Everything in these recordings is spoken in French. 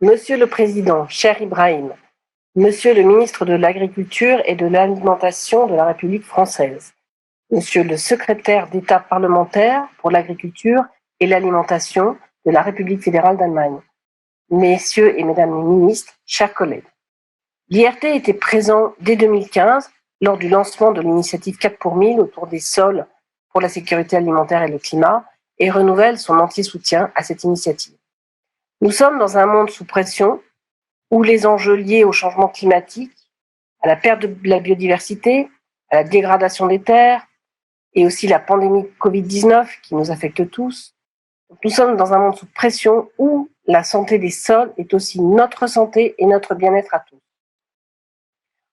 Monsieur le Président, cher Ibrahim, Monsieur le ministre de l'Agriculture et de l'Alimentation de la République française, Monsieur le secrétaire d'État parlementaire pour l'agriculture et l'alimentation de la République fédérale d'Allemagne, Messieurs et Mesdames les ministres, chers collègues. L'IRD était présent dès 2015 lors du lancement de l'initiative 4 pour 1000 autour des sols pour la sécurité alimentaire et le climat et renouvelle son entier soutien à cette initiative. Nous sommes dans un monde sous pression où les enjeux liés au changement climatique, à la perte de la biodiversité, à la dégradation des terres et aussi la pandémie Covid-19 qui nous affecte tous. Nous sommes dans un monde sous pression où la santé des sols est aussi notre santé et notre bien-être à tous.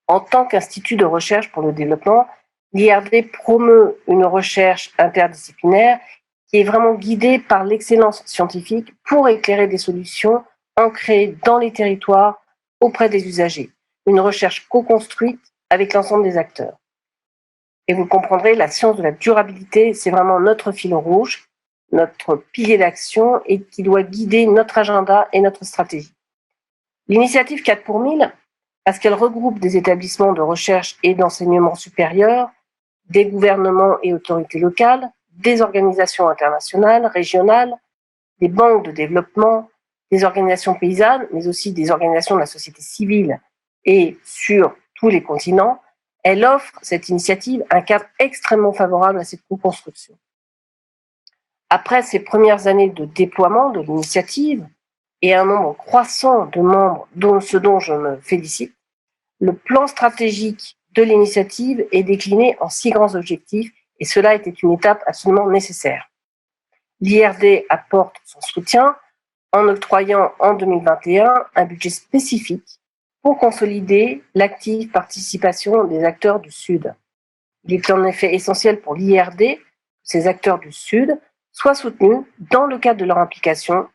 En tant qu'institut de recherche pour le développement, l'IRD promeut une recherche interdisciplinaire qui est vraiment guidée par l'excellence scientifique pour éclairer des solutions ancrées dans les territoires auprès des usagers. Une recherche co-construite avec l'ensemble des acteurs. Et vous comprendrez, la science de la durabilité, c'est vraiment notre fil rouge, notre pilier d'action et qui doit guider notre agenda et notre stratégie. L'initiative 4 pour 1000, parce qu'elle regroupe des établissements de recherche et d'enseignement supérieur, des gouvernements et autorités locales, des organisations internationales, régionales, des banques de développement, des organisations paysannes, mais aussi des organisations de la société civile et sur tous les continents, elle offre, cette initiative, un cadre extrêmement favorable à cette co-construction. Après ces premières années de déploiement de l'initiative et un nombre croissant de membres, ce dont je me félicite, le plan stratégique de l'initiative est décliné en 6 grands objectifs et cela était une étape absolument nécessaire. L'IRD apporte son soutien en octroyant en 2021 un budget spécifique pour consolider l'active participation des acteurs du Sud. Il est en effet essentiel pour l'IRD que ces acteurs du Sud soient soutenus dans le cadre de leur implication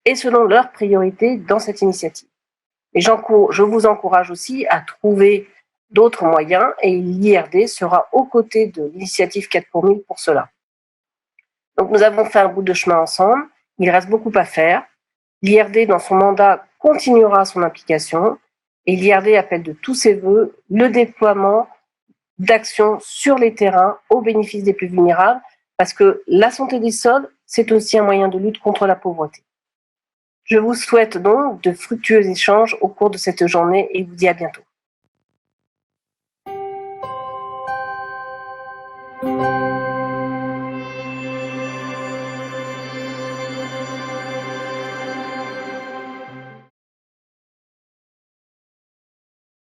et selon leurs priorités dans cette initiative. Et je vous encourage aussi à trouver d'autres moyens et l'IRD sera aux côtés de l'initiative 4 pour 1000 pour cela. Donc nous avons fait un bout de chemin ensemble, il reste beaucoup à faire. L'IRD, dans son mandat, continuera son implication et l'IRD appelle de tous ses voeux le déploiement d'actions sur les terrains au bénéfice des plus vulnérables parce que la santé des sols, c'est aussi un moyen de lutte contre la pauvreté. Je vous souhaite donc de fructueux échanges au cours de cette journée et vous dis à bientôt.